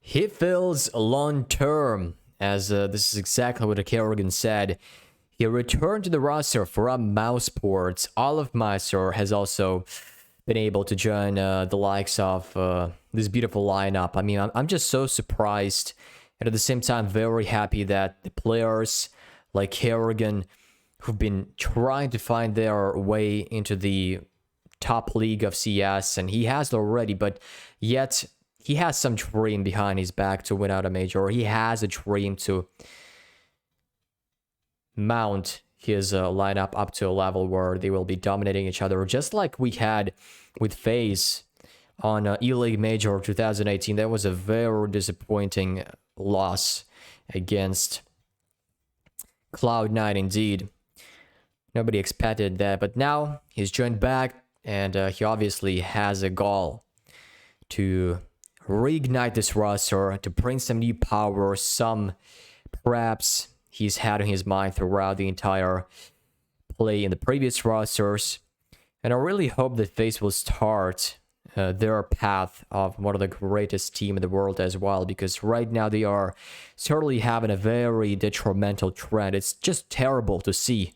He feels long term, as this is exactly what Kerrigan said. He returned to the roster from Mouseports. Olive Meister has also been able to join the likes of this beautiful lineup. I mean, I'm just so surprised, and at the same time, very happy that the players like Kerrigan, who've been trying to find their way into the top league of CS, and he has already, but yet he has some dream behind his back to win out a major, or he has a dream to mount his lineup up to a level where they will be dominating each other, just like we had with Faze on E-League Major 2018. That was a very disappointing loss against Cloud9 indeed. Nobody expected that, but now he's joined back, and he obviously has a goal to reignite this roster, to bring some new power, some perhaps he's had in his mind throughout the entire play in the previous rosters. And I really hope that Faze will start their path of one of the greatest team in the world as well, because right now they are certainly having a very detrimental trend. It's just terrible to see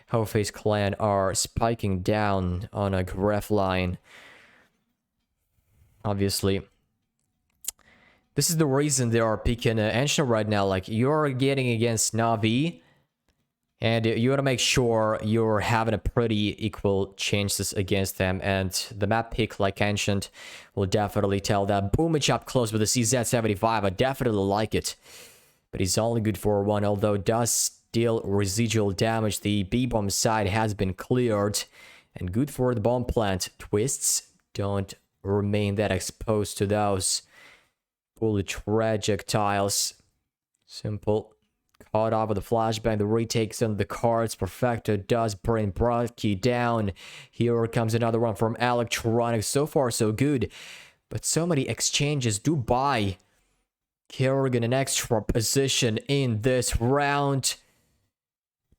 how Faze Clan are spiking down on a graph line. Obviously, this is the reason they are picking Ancient right now. Like, you're getting against Na'Vi, and you want to make sure you're having a pretty equal chances against them. And the map pick like Ancient will definitely tell that. Boomage up close with the CZ75. I definitely like it. But he's only good for one, although does deal residual damage. The B-bomb side has been cleared. And good for the bomb plant. Twists don't remain that exposed to those fully tragic tiles. Simple. Caught off with a flashbang. The retakes on the cards. Perfecto does bring Brocky down. Here comes another one from Electronics. So far, so good. But so many exchanges do buy Kerrigan an extra position in this round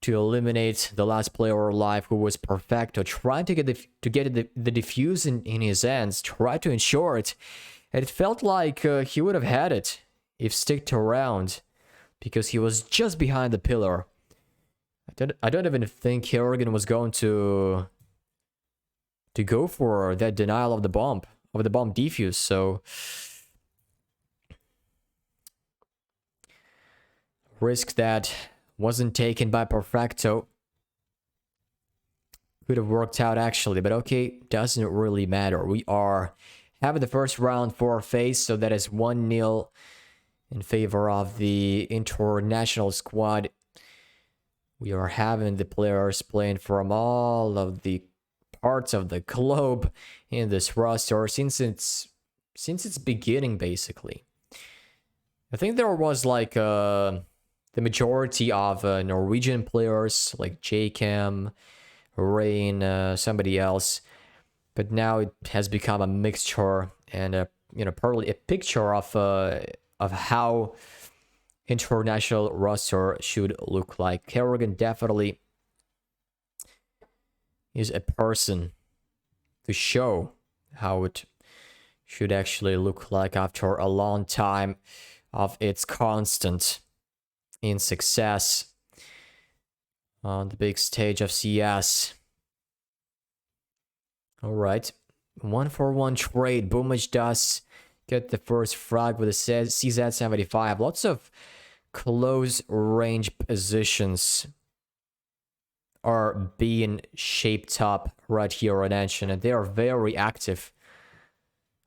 to eliminate the last player alive, who was Perfecto, trying to get the defuse in his hands, try to ensure it. And it felt like he would have had it if sticked around, because he was just behind the pillar. I don't even think Kerrigan was going to go for that denial of the bomb defuse. So risk that wasn't taken by Perfecto. Could have worked out actually, but okay, doesn't really matter. We are having the first round for Faze, so that is 1-0 in favor of the international squad. We are having the players playing from all of the parts of the globe in this roster since its beginning, basically. I think there was like the majority of Norwegian players, like JCam, Rain, somebody else. But now it has become a mixture and probably a picture of how international roster should look like. Kerrigan definitely is a person to show how it should actually look like after a long time of its constant in success on the big stage of CS. All right, 1-for-1 trade. Boomage does get the first frag with a CZ75. Lots of close range positions are being shaped up right here on Ancient, and they are very active.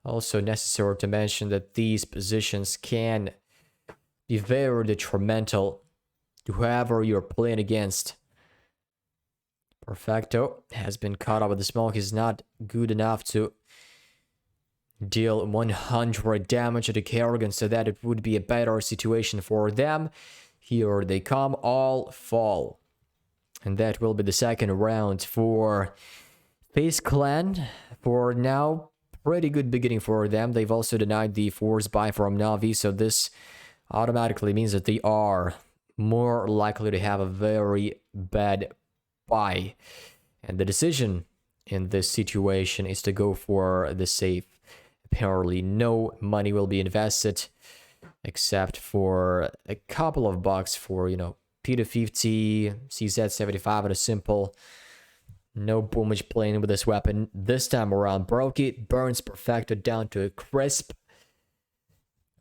Also necessary to mention that these positions can be very detrimental to whoever you're playing against. Perfecto has been caught up with the smoke. He's not good enough to deal 100 damage to the Kerrigan, so that it would be a better situation for them. Here they come, all fall. And that will be the second round for Faze Clan. For now, pretty good beginning for them. They've also denied the force buy from Na'Vi, so this automatically means that they are more likely to have a very bad buy. And the decision in this situation is to go for the safe. Apparently no money will be invested except for a couple of bucks for, you know, P250, CZ75 at a simple. No boomage playing with this weapon. This time around, broke it, burns Perfecto down to a crisp.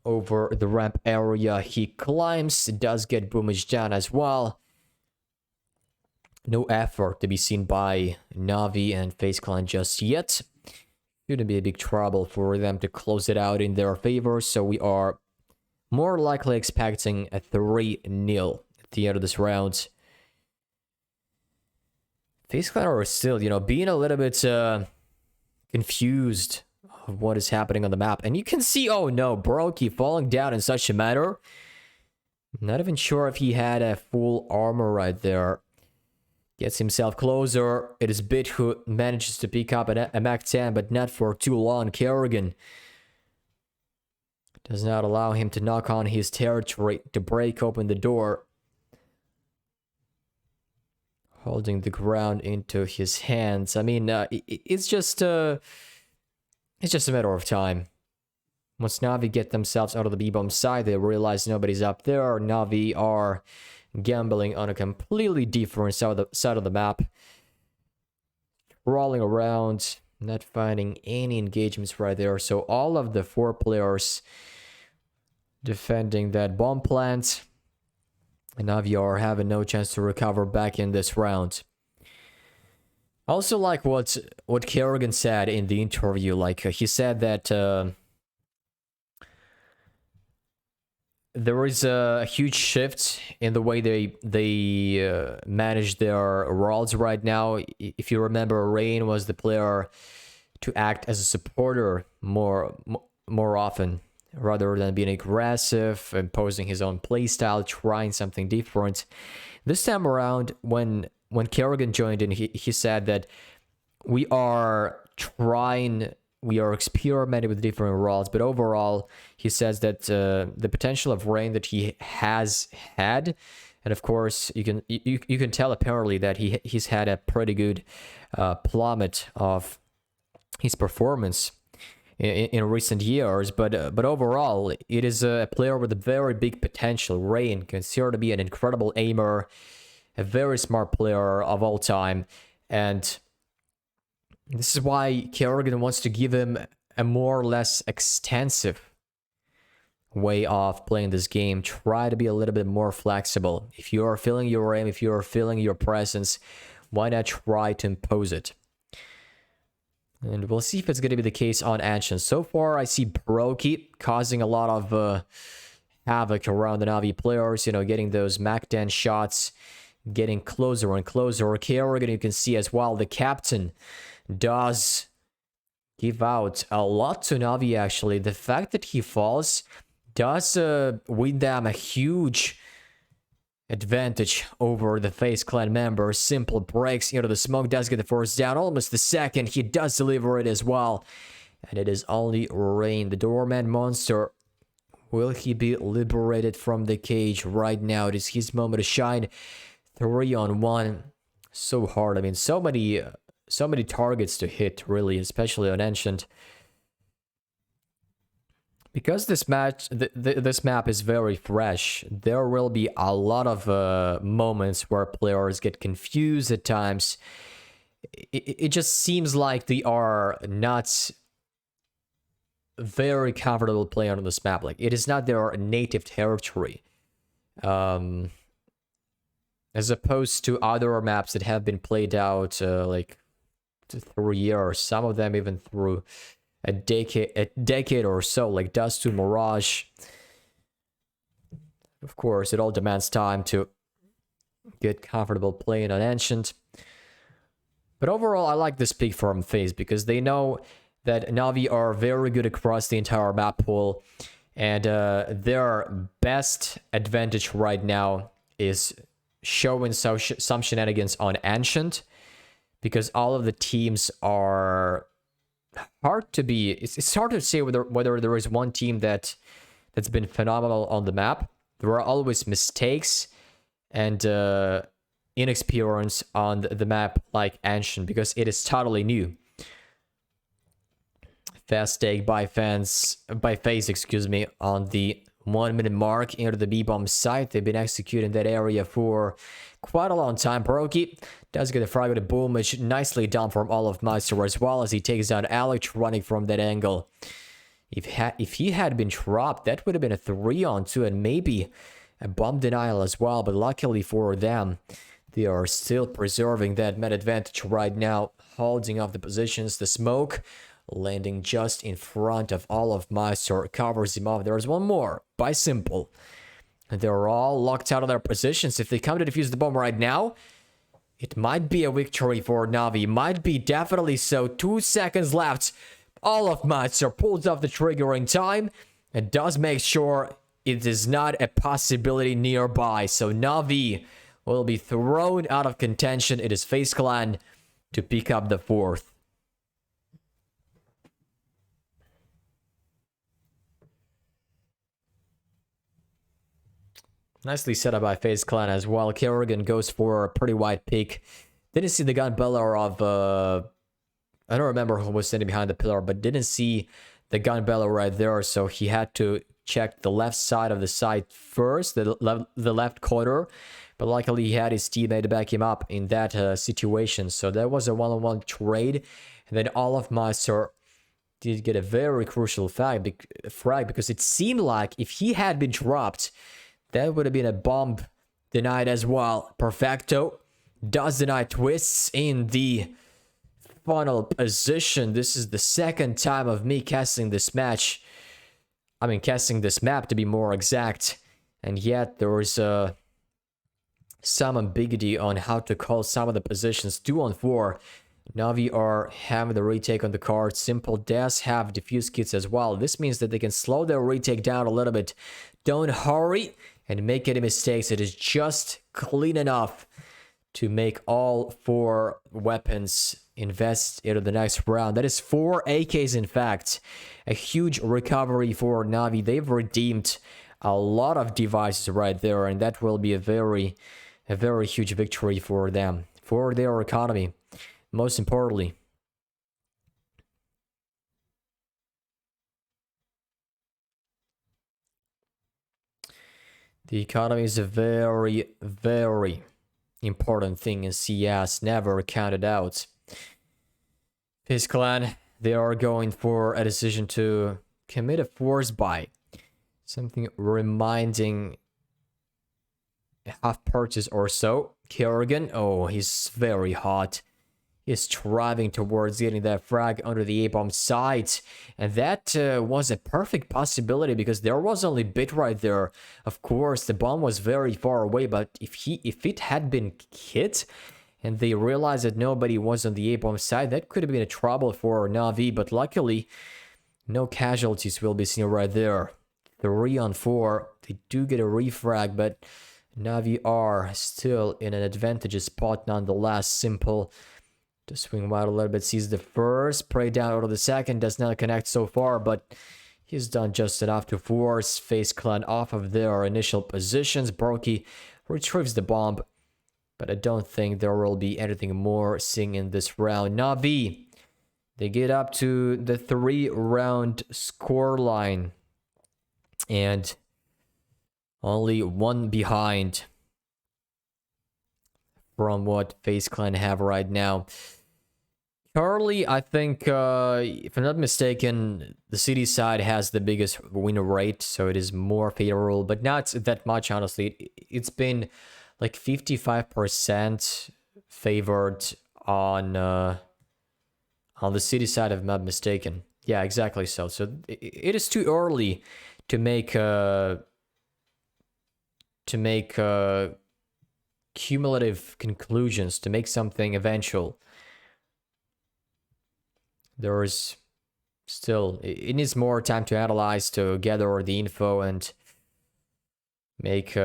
Over the ramp area, he climbs, does get boomage down as well. No effort to be seen by Navi and Faze Clan just yet. Shouldn't be a big trouble for them to close it out in their favor, so we are more likely expecting a 3-0 at the end of this round. Faze Clan are still, you know, being a little bit confused of what is happening on the map. And you can see, oh no, Brokey falling down in such a manner. Not even sure if he had a full armor right there. Gets himself closer. It is Bit who manages to pick up a Mac 10, but not for too long. Kerrigan does not allow him to knock on his territory to break open the door. Holding the ground into his hands. I mean, it's just a matter of time. Once Navi get themselves out of the B-bomb side, they realize nobody's up there. Navi are gambling on a completely different side of the map. Crawling around, not finding any engagements right there. So all of the 4 players defending that bomb plant. And Navi are having no chance to recover back in this round. I also like what Kerrigan said in the interview. Like, he said that there is a huge shift in the way they manage their roles right now. If you remember, Rain was the player to act as a supporter more often, rather than being aggressive, imposing his own playstyle, trying something different. This time around, when Kerrigan joined in, he said that we are experimenting with different roles, but overall, he says that the potential of Rain that he has had, and of course, you can tell apparently that he's had a pretty good plummet of his performance in recent years, but overall, it is a player with a very big potential. Rain, considered to be an incredible aimer, a very smart player of all time, and this is why Kerrigan wants to give him a more or less extensive way of playing this game. Try to be a little bit more flexible. If you are feeling your aim, if you are feeling your presence, why not try to impose it? And we'll see if it's going to be the case on Ancient. So far, I see Brokey causing a lot of havoc around the Navi players, you know, getting those Mac 10 shots, getting closer and closer. Kerrigan, you can see as well, the captain does give out a lot to Navi, actually. The fact that he falls does win them a huge advantage over the Faze Clan members. Simple breaks, you know, the smoke does get the first down, almost the second. He does deliver it as well. And it is only Rain, the doorman monster. Will he be liberated from the cage right now? It is his moment to shine. 3-on-1. So hard. I mean, so many targets to hit, really, especially on Ancient. Because this this map is very fresh, there will be a lot of moments where players get confused at times. It just seems like they are not very comfortable playing on this map. Like, it is not their native territory. As opposed to other maps that have been played out like through years, some of them even through a decade or so, like Dust to Mirage. Of course, it all demands time to get comfortable playing on Ancient. But overall, I like this pick from Faze because they know that Navi are very good across the entire map pool, and their best advantage right now is showing some shenanigans on Ancient, because all of the teams are hard to be. It's hard to say whether there is one team that's been phenomenal on the map. There are always mistakes and inexperience on the map like Ancient, because it is totally new. Fast take by Faze, excuse me, on the 1 minute mark into the B-bomb site. They've been executing that area for quite a long time. Broky does get a frag with a boom, which nicely done from Olaf Meister as well as he takes down Alex running from that angle. If he had been dropped, that would have been a 3-on-2 and maybe a bomb denial as well. But luckily for them, they are still preserving that med advantage right now, holding off the positions. The smoke landing just in front of Olaf Meister covers him off. There's one more by Simple. And they're all locked out of their positions. If they come to defuse the bomb right now, it might be a victory for Na'Vi. Might be, definitely so. 2 seconds left. Olaf Meister pulls off the trigger in time and does make sure it is not a possibility nearby. So Na'Vi will be thrown out of contention. It is Faze Clan to pick up the 4th. Nicely set up by Faze Clan as well. Kerrigan goes for a pretty wide pick. Didn't see the gun beller of... I don't remember who was standing behind the pillar, but didn't see the gun beller right there. So he had to check the left side of the site first, the left corner. But luckily he had his teammate to back him up in that situation. So that was a one-on-one trade. And then Olaf Meister did get a very crucial frag because it seemed like if he had been dropped, that would have been a bomb denied as well. Perfecto does deny twists in the final position. This is the second time of me casting this match. I mean, casting this map to be more exact. And yet there is some ambiguity on how to call some of the positions. 2-on-4. Na'Vi are having the retake on the card. Simple does have diffuse kits as well. This means that they can slow their retake down a little bit. Don't hurry and make any mistakes. It is just clean enough to make all 4 weapons invest into the next round. That is 4 AKs, in fact. A huge recovery for Na'Vi. They've redeemed a lot of devices right there, and that will be a very huge victory for them, for their economy, most importantly. The economy is a very important thing in CS, never counted out. Faze Clan, they are going for a decision to commit a force buy. Something reminding a half purchase or so. Kerrigan, oh, he's very hot. He's driving towards getting that frag under the A-bomb site. And that was a perfect possibility because there was only bit right there. Of course, the bomb was very far away, but if it had been hit and they realized that nobody was on the A-bomb side, that could have been a trouble for Na'Vi. But luckily, no casualties will be seen right there. 3-on-4. They do get a refrag, but Na'Vi are still in an advantageous spot nonetheless. Simple to swing wide a little bit, sees the first, spray down out of the second, does not connect so far, but he's done just enough to force Faze Clan off of their initial positions. Broky retrieves the bomb, but I don't think there will be anything more seeing in this round. Na'Vi, they get up to the 3-round scoreline, and only 1 behind from what Faze Clan have right now. Currently, I think, if I'm not mistaken, the city side has the biggest win rate, so it is more favorable, but not that much, honestly. It's been like 55% favored on the city side, if I'm not mistaken. Yeah, exactly so. So it is too early to make cumulative conclusions, to make something eventual. There is still, it needs more time to analyze, to gather the info and make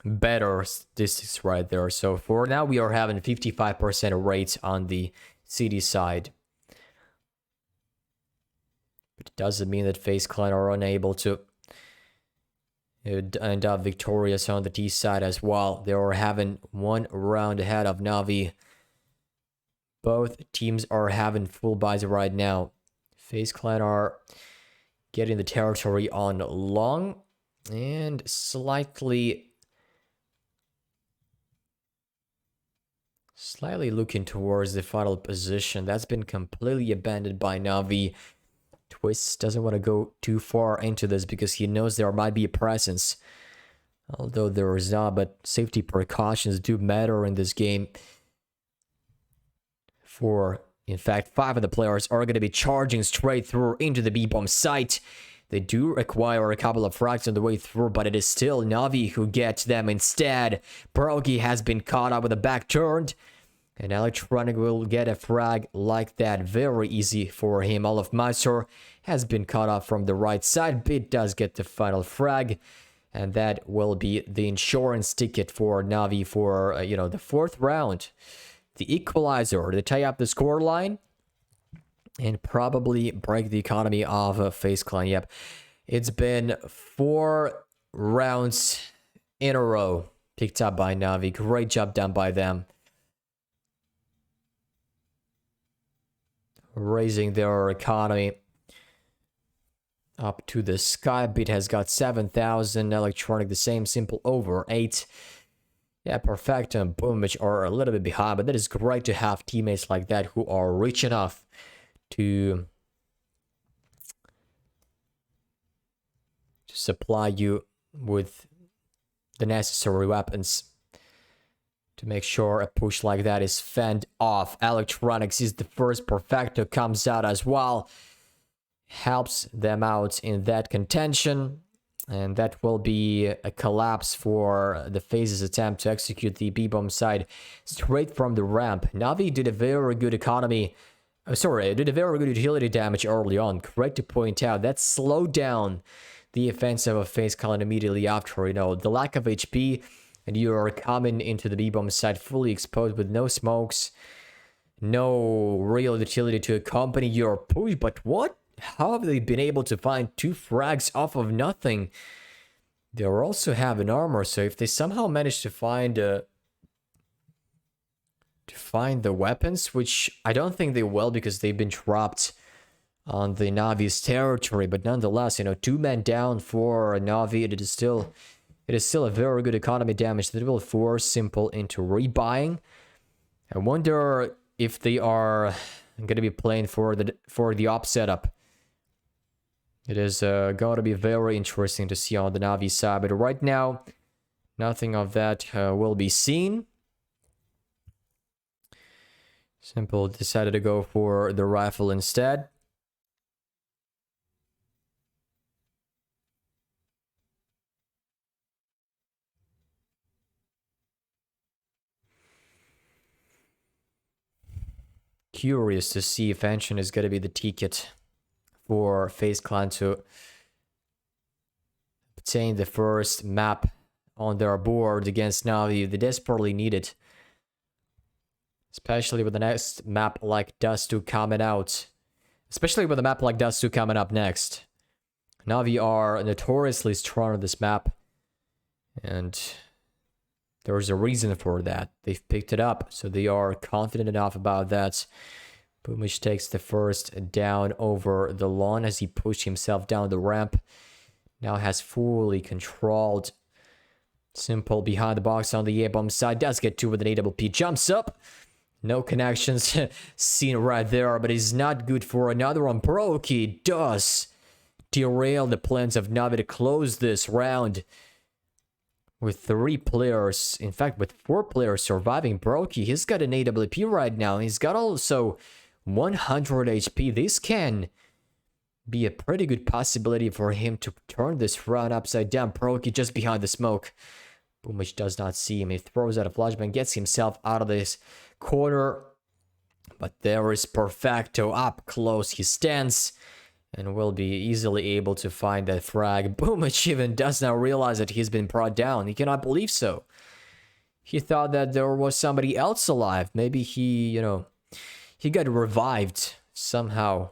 better statistics right there. So for now, we are having 55% rate on the CD side. But it doesn't mean that Faze Clan are unable to end up victorious on the T side as well. They are having 1 round ahead of Na'Vi. Both teams are having full buys right now. Faze Clan are getting the territory on long and slightly looking towards the final position. That's been completely abandoned by Na'Vi. Twist doesn't want to go too far into this because he knows there might be a presence. Although there is not, but safety precautions do matter in this game. In fact, 5 of the players are going to be charging straight through into the B-bomb site. They do require a couple of frags on the way through, but it is still Na'Vi who gets them instead. Broky has been caught up with a back turned. And Electronic will get a frag like that. Very easy for him. Olaf Meister has been caught up from the right side. Bit does get the final frag. And that will be the insurance ticket for Na'Vi for, the 4th round. The equalizer to tie up the scoreline. And probably break the economy of Faze Clan. Yep. It's been 4 rounds in a row picked up by Na'Vi. Great job done by them. Raising their economy up to the sky. Bit has got 7,000. Electronic the same. Simple over 8. Yeah, Perfect and Boom, which are a little bit behind, but that is great to have teammates like that who are rich enough to supply you with the necessary weapons to make sure a push like that is fend off. Electronics is the first. Perfecto comes out as well. Helps them out in that contention. And that will be a collapse for the Faze's attempt to execute the B-bomb side straight from the ramp. Na'Vi did a very good economy. Did a very good utility damage early on. Correct to point out that slowed down the offensive of Faze Clan immediately after. The lack of HP, and you are coming into the B-bomb side fully exposed with no smokes, no real utility to accompany your push. But what? How have they been able to find 2 frags off of nothing? They also have an armor, so if they somehow manage to find the weapons, which I don't think they will because they've been trapped on the Na'Vi's territory, but nonetheless, 2 men down for Na'Vi. It is still a very good economy damage that will force Simple into rebuying. I wonder if they are going to be playing for the op setup. It is going to be very interesting to see on the Na'Vi side, but right now, nothing of that will be seen. Simple decided to go for the rifle instead. Curious to see if Ancient is going to be the ticket for Faze Clan to obtain the first map on their board against Na'Vi. They desperately need it. Especially with the next map like Dust 2 coming out. Especially with a map like Dust 2 coming up next. Na'Vi are notoriously strong on this map. And there's a reason for that. They've picked it up, so they are confident enough about that. Boomish takes the first down over the lawn as he pushed himself down the ramp. Now has fully controlled. Simple behind the box on the A-bomb side. Does get 2 with an AWP. Jumps up. No connections seen right there, but is not good for another one. Broky does derail the plans of Na'Vi to close this round. With 3 players, in fact, with 4 players surviving Broky, he's got an AWP right now. He's got also 100 HP. This can be a pretty good possibility for him to turn this round upside down. Broky just behind the smoke. Boomish does not see him. He throws out a flashbang, gets himself out of this corner. But there is Perfecto up close. He stands and will be easily able to find that frag. Boomish even does now realize that he's been brought down. He cannot believe so. He thought that there was somebody else alive. Maybe he, he got revived somehow.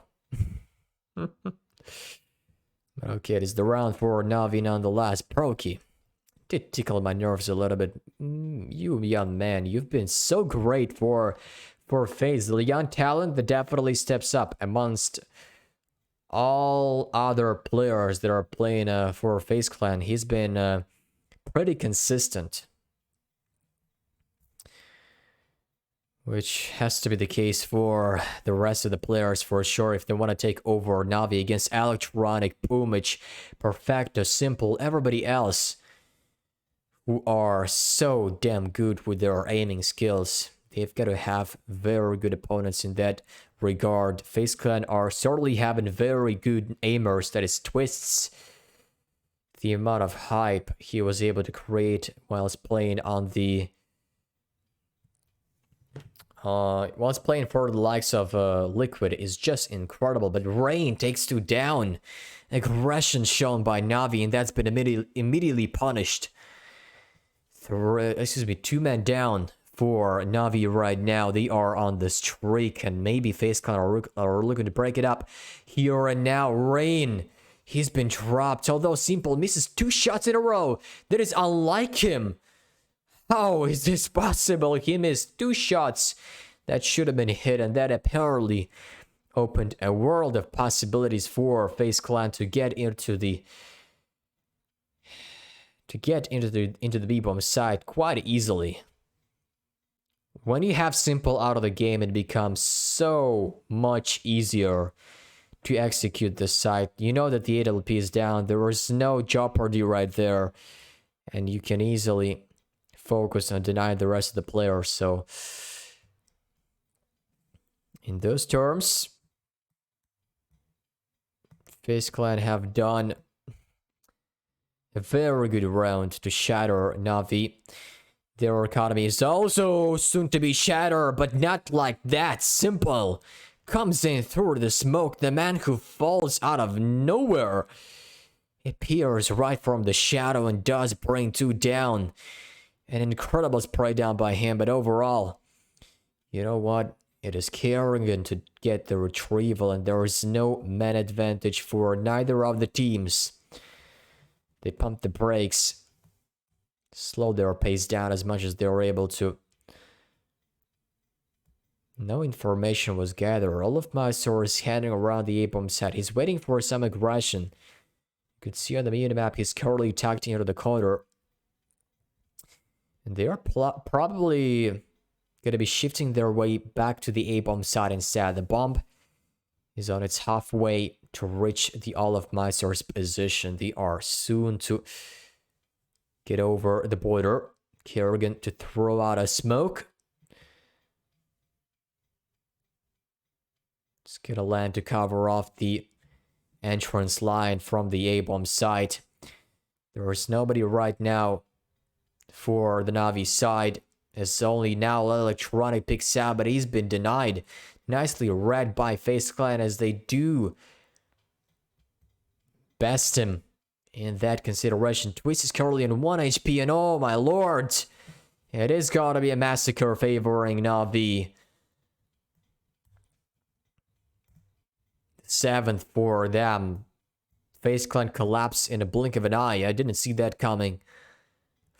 Okay, it is the round for Na'Vi nonetheless. Broky did tickle my nerves a little bit. You young man, you've been so great for Faze. The young talent that definitely steps up amongst all other players that are playing for Faze Clan, he's been pretty consistent. Which has to be the case for the rest of the players for sure if they want to take over Navi against Electronic, Boomich, Perfecto, Simple, everybody else who are so damn good with their aiming skills. They've got to have very good opponents in that regard. Faze Clan are certainly having very good aimers, that is Twists. The amount of hype he was able to create whilst playing on the whilst playing for the likes of Liquid is just incredible. But Rain takes 2 down. Aggression shown by Navi, and that's been immediately punished. 2 men down for Navi right now. They are on the streak, and maybe Faze Clan are looking to break it up here and now. Rain, he's been dropped, although Simple misses 2 shots in a row. That is unlike him. How is this possible? He missed 2 shots that should have been hit, and that apparently opened a world of possibilities for Faze Clan to get into the B-bomb side quite easily. When you have Simple out of the game, it becomes so much easier to execute this site. You know that the AWP is down. There was no jeopardy right there, and you can easily focus on denying the rest of the players. So in those terms, Faze Clan have done a very good round to shatter Navi. Their economy is also soon to be shattered, but not like that. Simple comes in through the smoke. The man who falls out of nowhere appears right from the shadow and does bring 2 down. An incredible spray down by him, but overall, you know what? It is Kerrigan to get the retrieval, and there is no man advantage for neither of the teams. They pump the brakes, slow their pace down as much as they were able to. No information was gathered. All of Mysore is heading around the A-bomb set. He's waiting for some aggression. You could see on the minimap he's currently tucked into the corner. And they are probably going to be shifting their way back to the A-bomb side instead. The bomb is on its halfway to reach the all of Mysore's position. They are soon to get over the border. Kerrigan to throw out a smoke. It's going to land to cover off the entrance line from the A-bomb site. There is nobody right now for the Navi side. It's only now Electronic picks out, but he's been denied. Nicely read by Faze Clan as they do best him in that consideration. Twist is currently on 1 HP, and oh my lord, it is gonna be a massacre favoring Navi. 7th for them. Faze Clan collapse in a blink of an eye. I didn't see that coming.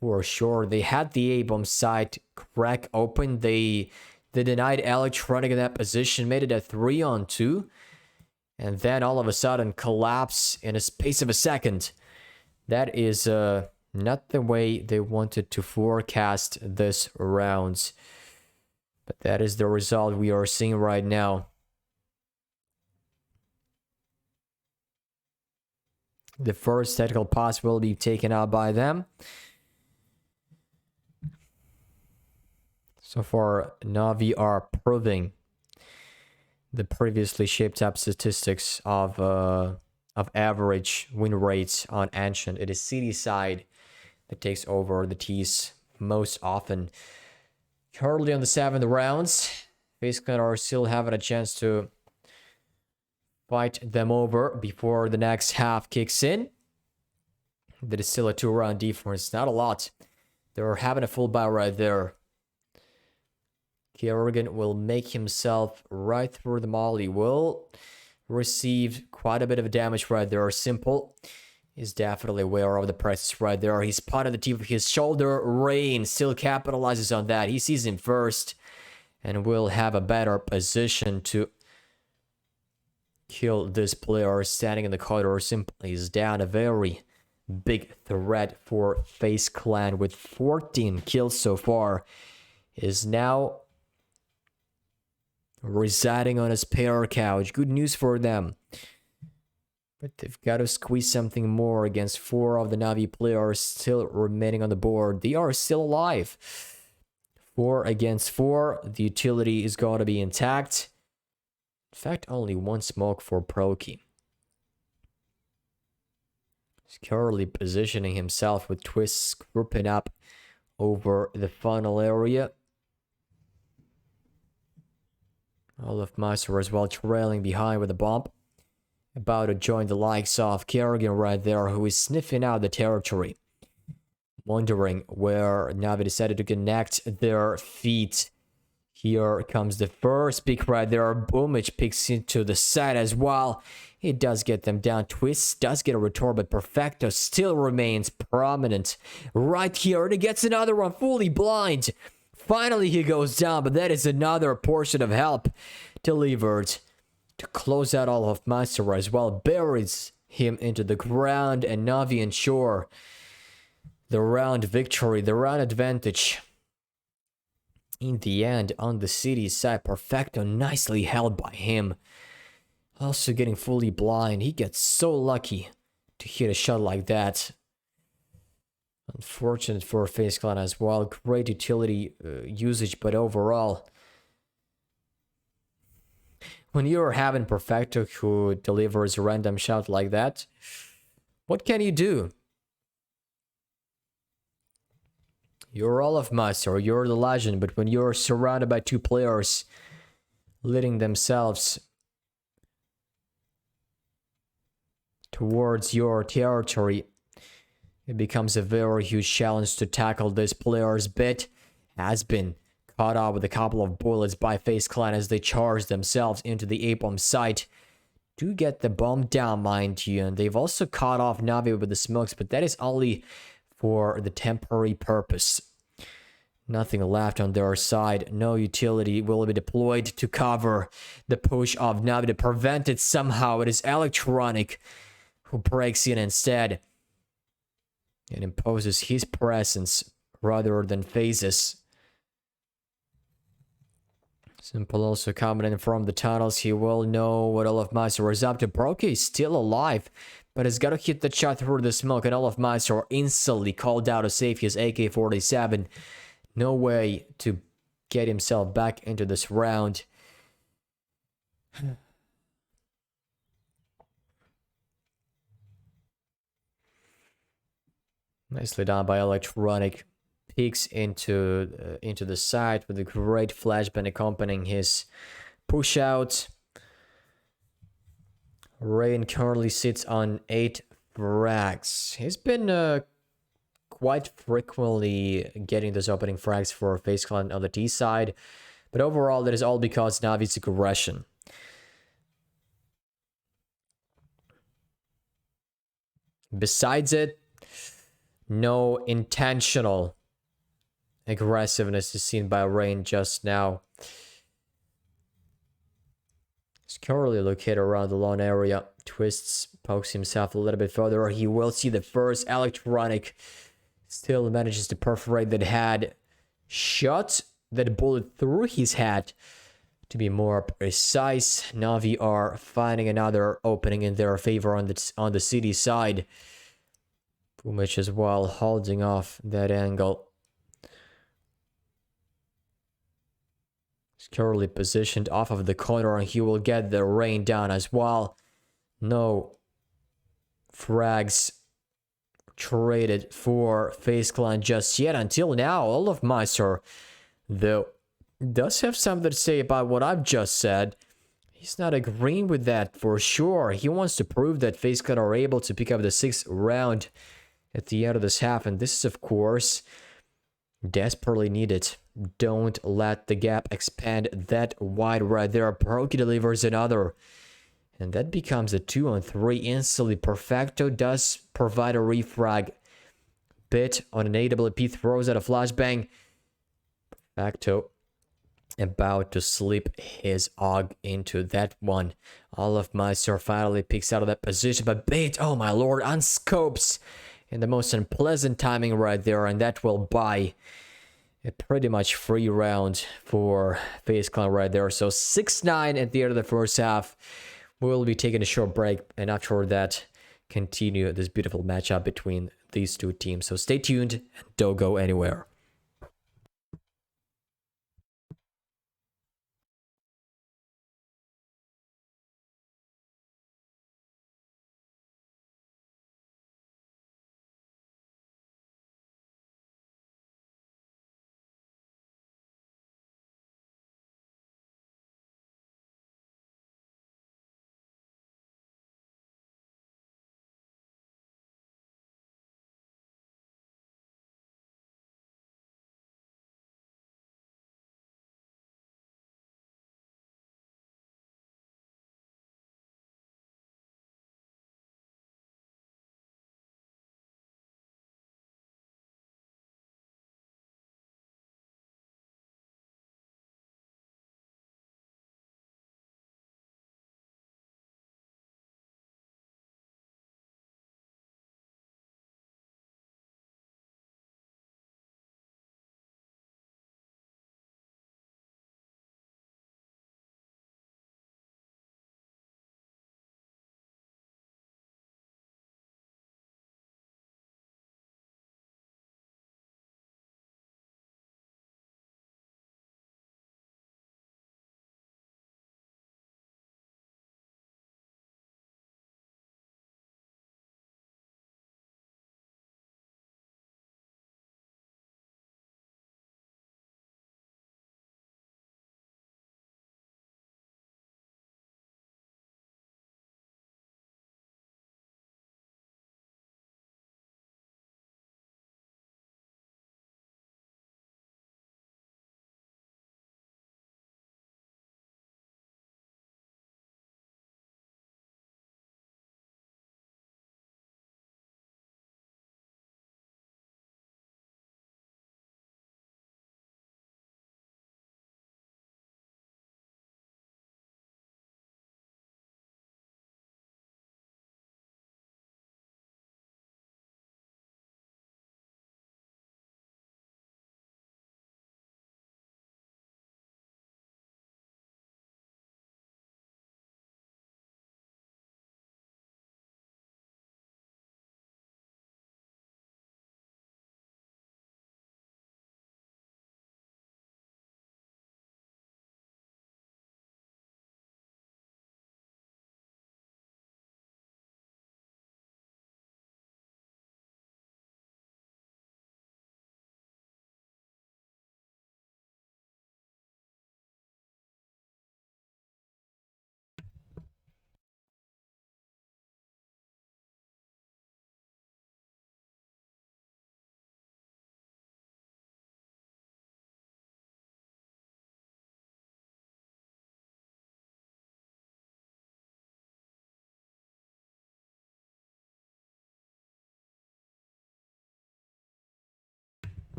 For sure, they had the A-bomb site crack open. They denied Electronic in that position, made it a 3-on-2, and then all of a sudden collapse in a space of a second. That is not the way they wanted to forecast this round, but that is the result we are seeing right now. The first tactical pass will be taken out by them. So far, Navi are proving the previously shaped up statistics of average win rates on Ancient. It is City side that takes over the T's most often. Currently on the 7th rounds, Faze Clan are still having a chance to fight them over before the next half kicks in. That is still a 2-round difference, not a lot. They're having a full buy right there. Kerrigan will make himself right through the molly. Will receive quite a bit of damage right there. Simple is definitely aware of the presence right there. He spotted the tip of his shoulder. Rain still capitalizes on that. He sees him first and will have a better position to kill this player standing in the corridor. Simply is down. A very big threat for Faze Clan with 14 kills so far. Is now residing on his pair couch. Good news for them. But they've got to squeeze something more against 4 of the Na'Vi players still remaining on the board. They are still alive. 4 against 4. The utility is going to be intact. In fact, only 1 smoke for Proki. He's currently positioning himself with twists grouping up over the funnel area. Olofmeister as well trailing behind with a bomb. About to join the likes of Kerrigan right there, who is sniffing out the territory. Wondering where Na'Vi decided to connect their feet. Here comes the first pick right there. Boomage picks into the side as well. It does get them down. Twist does get a retort, but Perfecto still remains prominent. Right here, and it gets another one, fully blind. Finally, he goes down, but that is another portion of help delivered to close out all of Master as well. Buries him into the ground, and Na'Vi ensure the round victory, the round advantage. In the end, on the city side, Perfecto nicely held by him. Also getting fully blind. He gets so lucky to hit a shot like that. Unfortunate for Faze Clan as well. Great utility usage, but overall, when you're having Perfecto who delivers a random shot like that, what can you do? You're Olofmeister, you're the legend, but when you're surrounded by 2 players leading themselves towards your territory, it becomes a very huge challenge to tackle. This player's bit has been caught up with a couple of bullets by Faze Clan as they charge themselves into the A-bomb site to get the bomb down, mind you. And they've also caught off Na'Vi with the smokes, but that is only for the temporary purpose. Nothing left on their side. No utility will be deployed to cover the push of Na'Vi to prevent it somehow. It is Electronic who breaks in instead and imposes his presence rather than Faze's. Simple also coming in from the tunnels. He will know what Olofmeister is up to. Broke is still alive, but has got to hit the shot through the smoke, and Olofmeister instantly called out to save his AK-47. No way to get himself back into this round. Nicely done by Electronic. Peeks into the side with a great flashbang accompanying his push out. Rain currently sits on 8 frags. He's been quite frequently getting those opening frags for Faze Clan on the T side, but overall that is all because Navi's aggression. Besides it, no intentional aggressiveness is seen by Rain just now. He's currently located around the lawn area. Twists, pokes himself a little bit further. He will see the first. Electronic still manages to perforate that head. Shot that bullet through his head. To be more precise, Na'Vi are finding another opening in their favor on the city side. Boomage as well, holding off that angle. He's currently positioned off of the corner, and he will get the rain down as well. No frags traded for Faze Clan just yet until now. Olofmeister, though, does have something to say about what I've just said. He's not agreeing with that for sure. He wants to prove that Faze Clan are able to pick up the 6th round at the end of this half, and this is, of course, desperately needed. Don't let the gap expand that wide right there. Proki delivers another, and that becomes a 2-on-3 instantly. Perfecto does provide a refrag. Bit on an AWP, throws out a flashbang. Perfecto about to slip his Og into that one. All of my finally picks out of that position, but Bait, oh my lord, unscopes in the most unpleasant timing right there, and that will buy a pretty much free round for Faze Clan right there. So 6-9 at the end of the first half. We'll be taking a short break, and after that, continue this beautiful matchup between these two teams. So stay tuned and don't go anywhere.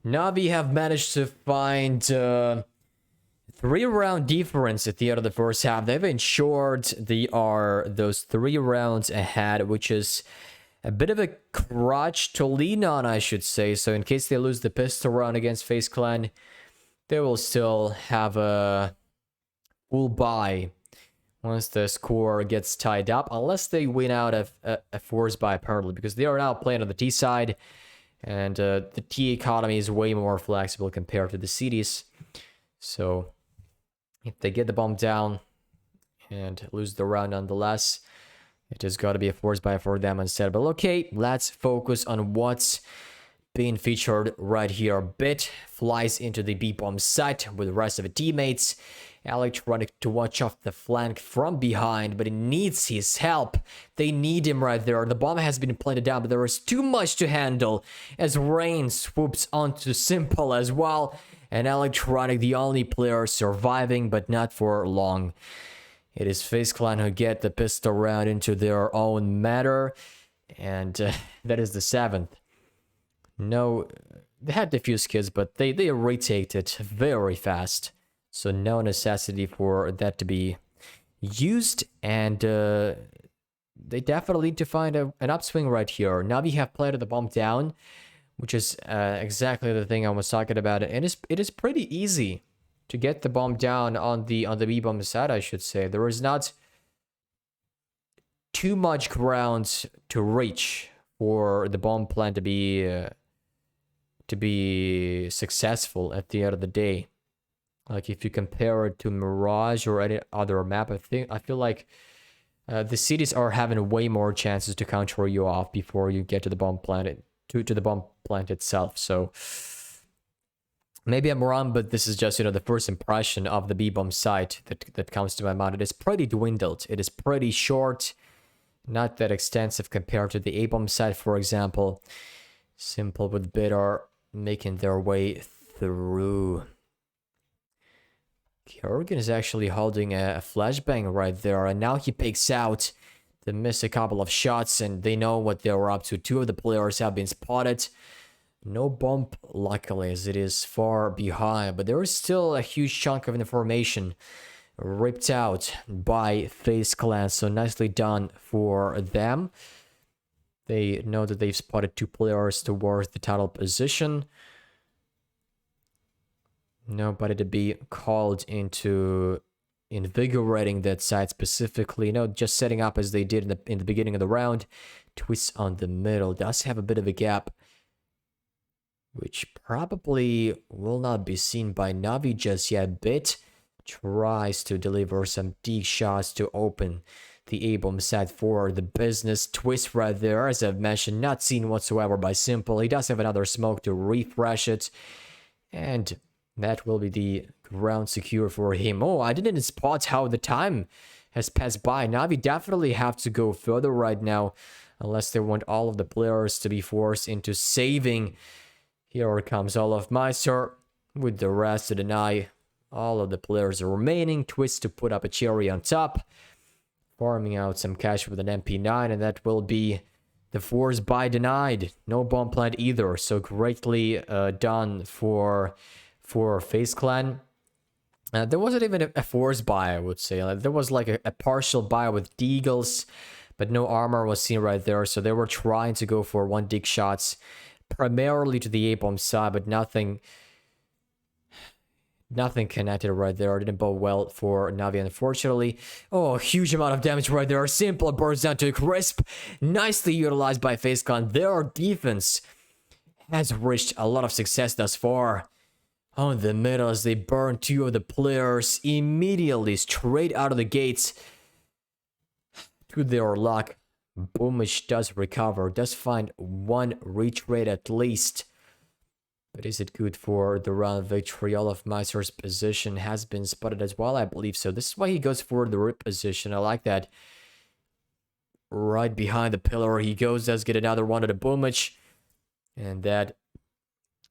Navi have managed to find 3-round difference at the end of the first half. They've ensured they are those 3 rounds ahead, which is a bit of a crutch to lean on, I should say. So in case they lose the pistol round against Faze Clan, they will still have a full buy once the score gets tied up, unless they win out of a force buy apparently, because they are now playing on the T side. And the T economy is way more flexible compared to the cities. So if they get the bomb down and lose the round nonetheless, it has got to be a force buy for them instead. But okay, let's focus on what's being featured right here. Bit flies into the B-bomb site with the rest of the teammates. Electronic to watch off the flank from behind, but it needs his help. They need him right there. The bomb has been planted down, but there is too much to handle as Rain swoops onto Simple as well. And Electronic, the only player surviving, but not for long. It is Faze Clan who get the pistol round into their own matter. And that is the 7th. No they had defuse kits, but they retake it very fast. So no necessity for that to be used, and they definitely need to find an upswing right here. Now we have planted the bomb down, which is exactly the thing I was talking about. And it is pretty easy to get the bomb down on the B bomb side, I should say. There is not too much ground to reach for the bomb plan to be successful at the end of the day. Like if you compare it to Mirage or any other map, I feel like the cities are having way more chances to counter you off before you get to the bomb plant to the bomb plant itself. So maybe I'm wrong, but this is just, the first impression of the B bomb site that comes to my mind. It is pretty dwindled. It is pretty short, not that extensive compared to the A bomb site, for example. Simple with Bit are making their way through. Kerrigan is actually holding a flashbang right there, and now he picks out to miss a couple of shots, and they know what they were up to. Two of the players have been spotted. No bump, luckily, as it is far behind, but there is still a huge chunk of information ripped out by Faze Clan, so nicely done for them. They know that they've spotted two players towards the title position. Nobody to be called into invigorating that side specifically. Just setting up as they did in the beginning of the round. Twist on the middle does have a bit of a gap, which probably will not be seen by Navi just yet. Bit tries to deliver some deep shots to open the A-bomb side for the business. Twist right there, as I've mentioned, not seen whatsoever by Simple. He does have another smoke to refresh it, and that will be the ground secure for him. Oh, I didn't spot how the time has passed by. Navi definitely have to go further right now, unless they want all of the players to be forced into saving. Here comes Olaf Meister with the rest to deny all of the players remaining. Twist to put up a cherry on top, farming out some cash with an MP9, and that will be the force buy denied. No bomb plant either, so greatly done for Faze Clan. There wasn't even a force buy, I would say. There was like a partial buy with deagles, but no armor was seen right there, so they were trying to go for one dig shots primarily to the A-bomb side, but nothing connected right there. Didn't bode well for Navi, unfortunately. Oh, huge amount of damage right there. Simple burns down to a crisp. Nicely utilized by Faze Clan. Their defense has reached a lot of success thus far. On the middle, as they burn two of the players immediately straight out of the gates. To their luck, Boomish does recover, does find one retread at least. But is it good for the round victory? Olaf Meister's position has been spotted as well, I believe so. This is why he goes for the rip position. I like that. Right behind the pillar he goes, does get another one at a Boomish. And that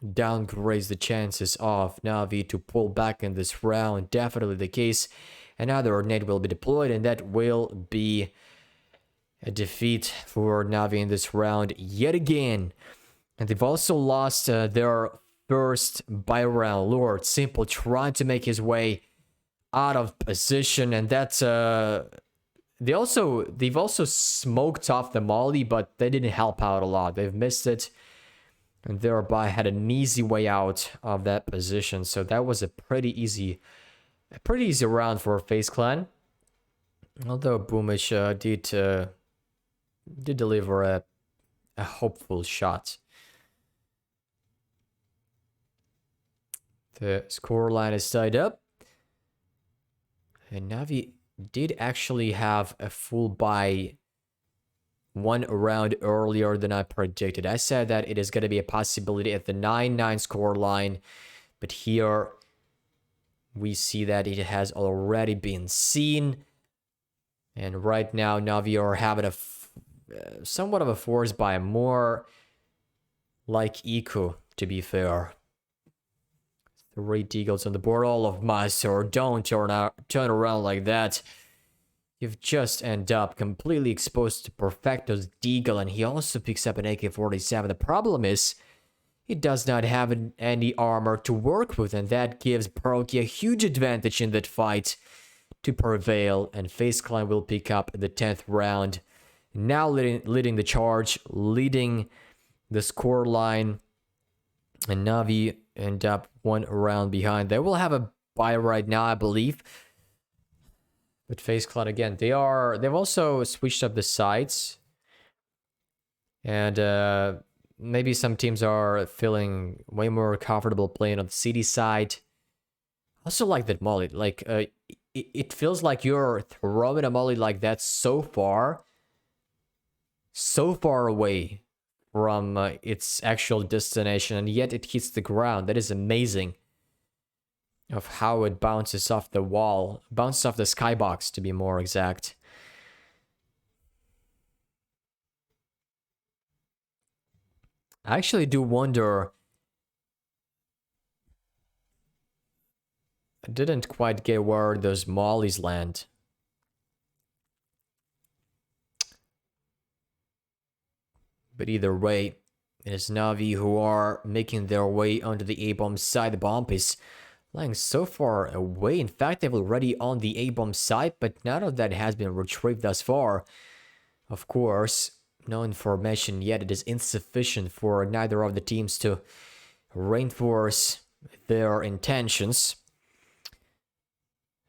downgrades the chances of Navi to pull back in this round. Definitely the case. Another nade will be deployed, and that will be a defeat for Navi in this round yet again. And they've also lost their first buy round. Lord Simple trying to make his way out of position, and that's they've also smoked off the molly, but they didn't help out a lot. They've missed it, and thereby had an easy way out of that position. So that was a pretty easy round for Faze Clan. Although Boomish did deliver a hopeful shot. The scoreline is tied up. And Navi did actually have a full buy one round earlier than I predicted. I said that it is going to be a possibility at the 9-9 scoreline. But here we see that it has already been seen. And right now, Navi are having somewhat of a force buy, more like Eco, to be fair. 3 deagles on the board. All of Meister, don't turn around like that. You've just end up completely exposed to Perfecto's deagle, and he also picks up an AK-47. The problem is, He does not have any armor to work with, and that gives Paroki a huge advantage in that fight to prevail, and Faze Clan will pick up the 10th round. Now leading the charge, leading the score line, and Na'Vi end up 1 round behind. They will have a bye right now, I believe. But Faze Clan again, they've also switched up the sides, and maybe some teams are feeling way more comfortable playing on the city side. I also like that molly. Like, it feels like you're throwing a molly like that so far away from its actual destination, and yet it hits the ground. That is amazing. Of how it bounces off the wall, bounces off the skybox to be more exact. I actually do wonder. I didn't quite get where those mollies land. But either way, it is Na'Vi who are making their way onto the A-bomb side. The bomb is lying so far away. In fact, they've already on the A-bomb side, but none of that has been retrieved thus far. Of course, no information yet. It is insufficient for neither of the teams to reinforce their intentions.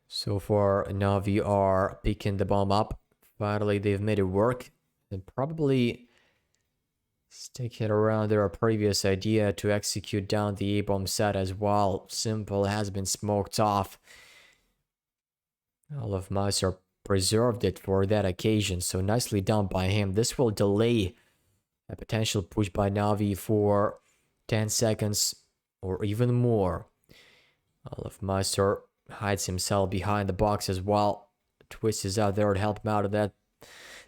So far, Na'Vi are picking the bomb up. Finally, they've made it work. And probably sticking around their previous idea to execute down the A-bomb set as well. Simple has been smoked off. All of Miser preserved it for that occasion, so nicely done by him. This will delay a potential push by Na'Vi for 10 seconds or even more. All of Miser hides himself behind the box as well. Twist is out there to help him out of that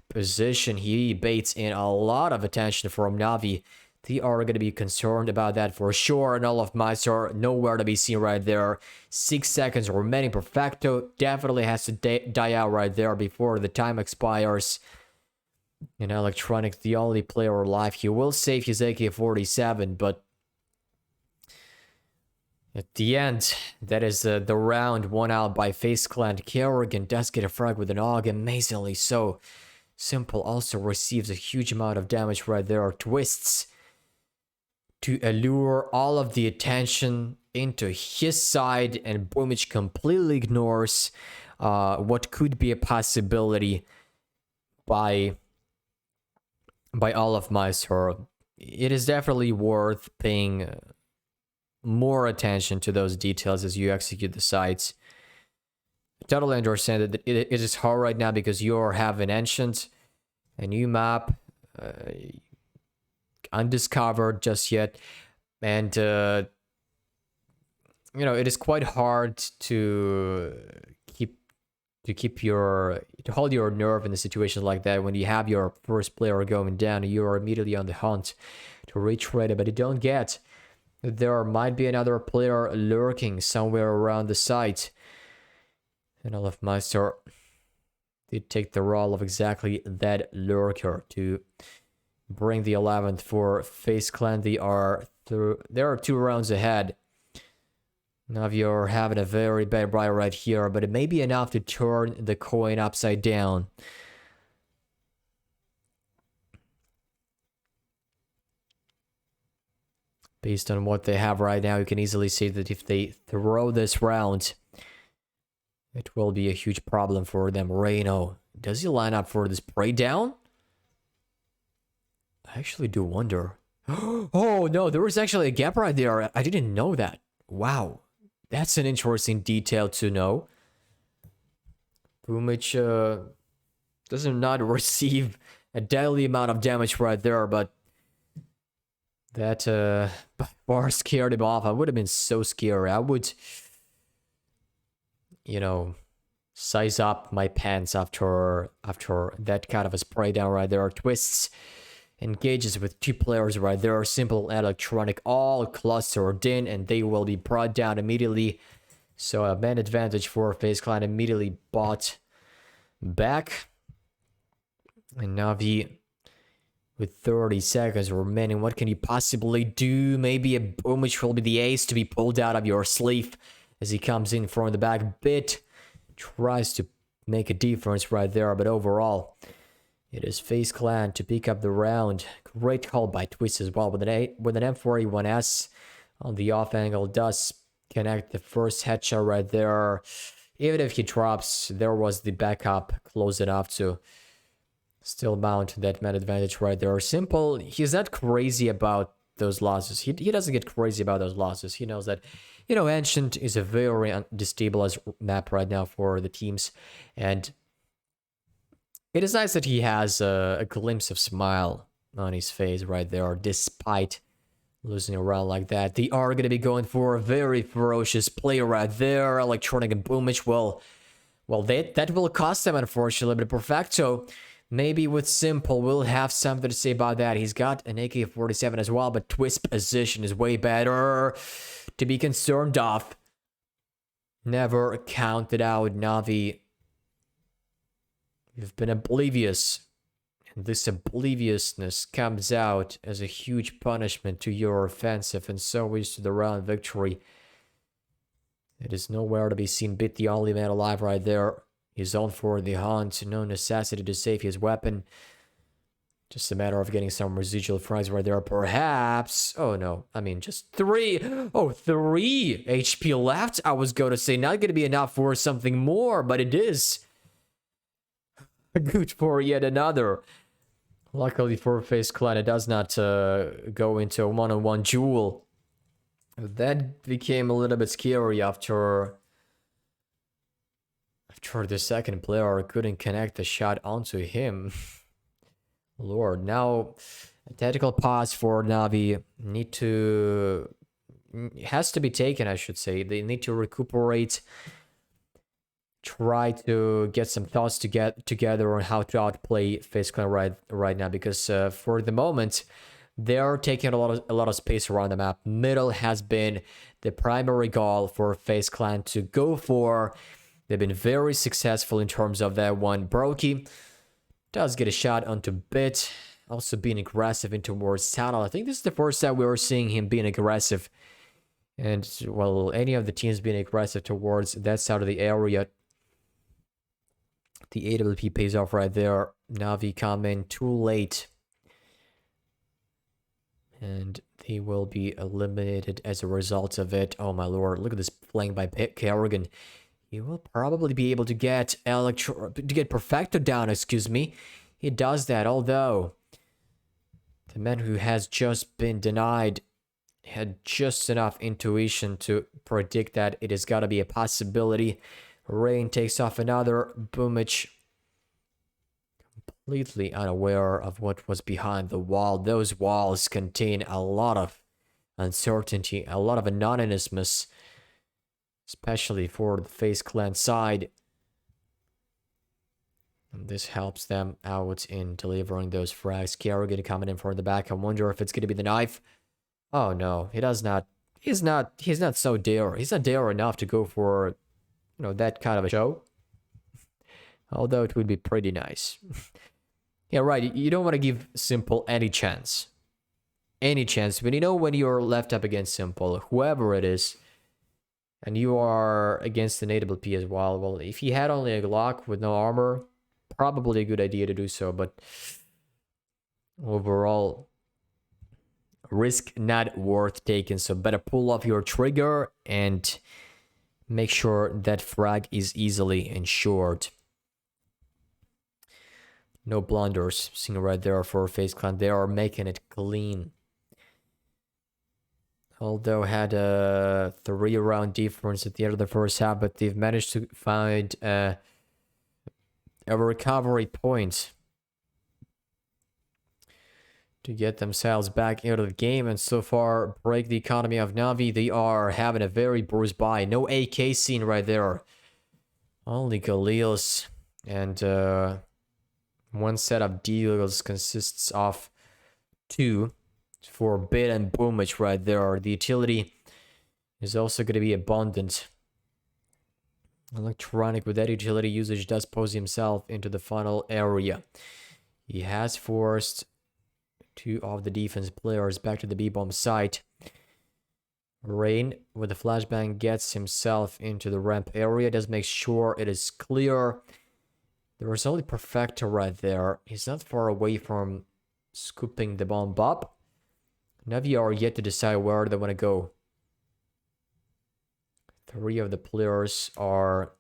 position. He baits in a lot of attention from Na'Vi. They are going to be concerned about that for sure. And all of Miser nowhere to be seen right there. 6 seconds remaining. Perfecto definitely has to die out right there before the time expires. And Electronic, the only player alive. He will save his AK-47, but at the end, that is the round won out by Faze Clan. Kerrigan does get a frag with an AUG, amazingly so. Simple also receives a huge amount of damage right there. Twists to allure all of the attention into his side, and Boomich completely ignores what could be a possibility by all of Miser. It is definitely worth paying more attention to those details as you execute the sites. I totally understand that it is hard right now because you have an ancient, a new map, undiscovered just yet, and you know, it is quite hard to hold your nerve in a situation like that when you have your first player going down. You are immediately on the hunt to retrade it, but you don't get. There might be another player lurking somewhere around the site. And Olaf Meister did take the role of exactly that lurker to bring the 11th for Faze Clan. They are 2 rounds ahead. Na'Vi are having a very bad ride right here, but it may be enough to turn the coin upside down. Based on what they have right now, you can easily see that if they throw this round, it will be a huge problem for them. Reno, does he line up for this spray down? I actually do wonder. Oh no, there was actually a gap right there. I didn't know that. Wow, that's an interesting detail to know. Boomich does not receive a deadly amount of damage right there, but that by far scared him off. I would have been so scared. I would, you know, size up my pants after that kind of a spray down right there. Twists, engages with 2 players right there. Simple Electronic all clustered in, and they will be brought down immediately. So a man advantage for Faze Clan, immediately bought back. And Na'Vi With 30 seconds remaining, what can you possibly do? Maybe a boomage will be the ace to be pulled out of your sleeve as he comes in from the back bit. Tries to make a difference right there, but overall, it is Faze Clan to pick up the round. Great call by Twist as well with an M4A1S on the off angle. Does connect the first headshot right there. Even if he drops, there was the backup close enough to still mount that man advantage right there. Simple, he's not crazy about those losses. He doesn't get crazy about those losses. He knows that, you know, Ancient is a very destabilized map right now for the teams. And it is nice that he has a glimpse of smile on his face right there, despite losing a round like that. They are going to be going for a very ferocious play right there. Electronic and Boomage will, well, that will cost them, unfortunately. But Perfecto, maybe with Simple, we'll have something to say about that. He's got an AK-47 as well, but Twist position is way better to be concerned of. Never counted out, Navi. You've been oblivious. And this obliviousness comes out as a huge punishment to your offensive, and so is to the round victory. It is nowhere to be seen. Bit the only man alive right there. He's on for the hunt. No necessity to save his weapon. Just a matter of getting some residual frags right there, perhaps. Oh no, I mean just 3. Oh, 3 HP left. I was going to say not going to be enough for something more, but it is. Good for yet another. Luckily for Faze Clan, it does not go into a one-on-one duel. That became a little bit scary after the second player couldn't connect the shot onto him. Lord, now a tactical pause for Navi has to be taken, I should say. They need to recuperate, try to get some thoughts to get together on how to outplay Faze Clan right now, because for the moment they're taking a lot of space around the map. Middle has been the primary goal for Faze Clan to go for. They've been very successful in terms of that one. Brokey does get a shot onto Bit, also being aggressive in towards Tunnel. I think this is the first time we were seeing him being aggressive, and well, any of the teams being aggressive towards that side of the area. The AWP pays off right there. Navi come in too late, and they will be eliminated as a result of it. Oh my lord, look at this flank by Kerrigan. He will probably be able to get Perfecto down, excuse me. He does that, although the man who has just been denied had just enough intuition to predict that it has got to be a possibility. Rain takes off another. Boomage, completely unaware of what was behind the wall. Those walls contain a lot of uncertainty, a lot of anonymousness, especially for the Faze Clan side. And this helps them out in delivering those frags. Kerrigan coming in from the back. I wonder if it's going to be the knife. Oh no, he does not. He's not so dare. He's not dare enough to go for, you know, that kind of a show. Although it would be pretty nice. Yeah, right. You don't want to give Simple any chance. Any chance. But you know, when you're left up against Simple, whoever it is, and you are against an AWP as well, well, if he had only a Glock with no armor, probably a good idea to do so. But overall, risk not worth taking. So better pull off your trigger and make sure that frag is easily ensured. No blunders seen right there for Faze Clan. They are making it clean. Although had a 3-round difference at the end of the first half, but they've managed to find a recovery point to get themselves back into the game, and so far break the economy of Navi. They are having a very bruised buy. No AK scene right there. Only Galils, and one set of deals consists of 2 for Bit and Boomage right there. The utility is also going to be abundant. Electronic with that utility usage does pose himself into the funnel area. He has forced Two of the defense players back to the B-bomb site. Rain with the flashbang gets himself into the ramp area. Does make sure it is clear. There is only Perfecto right there. He's not far away from scooping the bomb up. Navi are yet to decide where they want to go. Three of the players are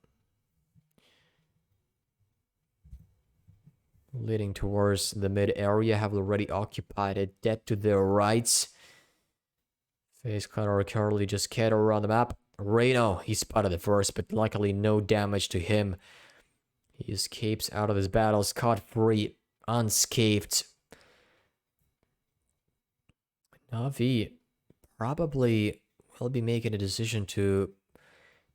leading towards the mid area, have already occupied it, dead to their rights. Faze Clan are currently just scattered around the map. Reno, he spotted the first, but luckily no damage to him. He escapes out of his battle, scot-free, unscathed. Navi probably will be making a decision to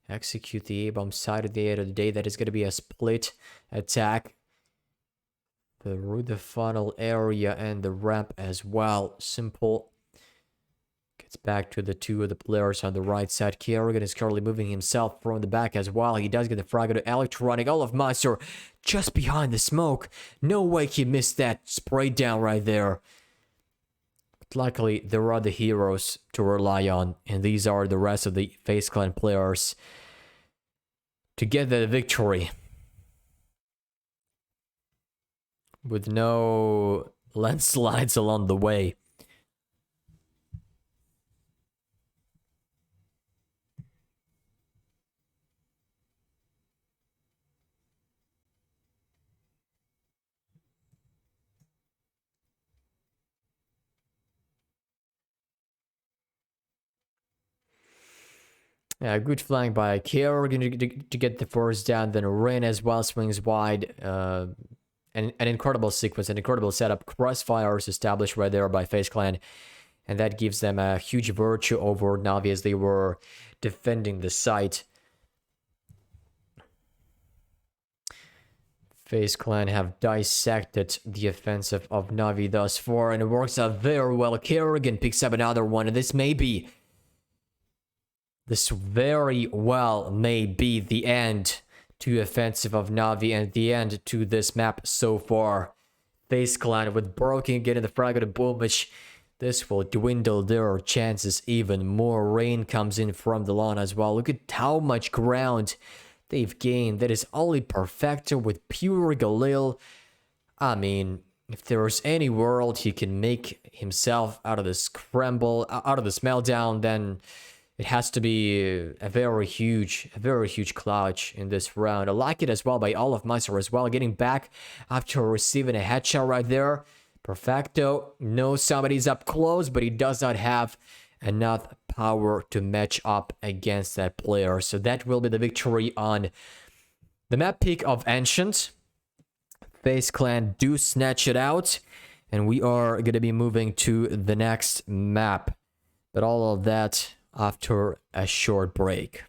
execute the A-bomb side at the end of the day. That is going to be a split attack through the funnel area and the ramp as well. Simple. Gets back to the two of the players on the right side. Kerrigan is currently moving himself from the back as well. He does get the frag to Electronic. Olaf Meister just behind the smoke. No way he missed that spray down right there. But luckily, there are the heroes to rely on. And these are the rest of the Faze Clan players to get the victory. With no landslides along the way. Yeah, good flank by Kerrigan to get the first down. Then Rin as well swings wide. An incredible sequence, an incredible setup. Crossfires established right there by Faze Clan. And that gives them a huge virtue over Navi as they were defending the site. Faze Clan have dissected the offensive of Navi thus far. And it works out very well. Kerrigan picks up another one. And this very well may be the end to offensive of Navi and the end to this map so far. Faze Clan with Broken getting the frag of the boom, which this will dwindle their chances even more. Rain comes in from the lawn as well. Look at how much ground they've gained. That is only Perfecto with pure Galil. I mean, if there's any world he can make himself out of this scramble, out of this meltdown, then it has to be a very huge clutch in this round. I like it as well by Olaf Meister as well, getting back after receiving a headshot right there. Perfecto knows somebody's up close, but he does not have enough power to match up against that player. So that will be the victory on the map pick of Ancient. Faze Clan do snatch it out, and we are going to be moving to the next map. But all of that after a short break.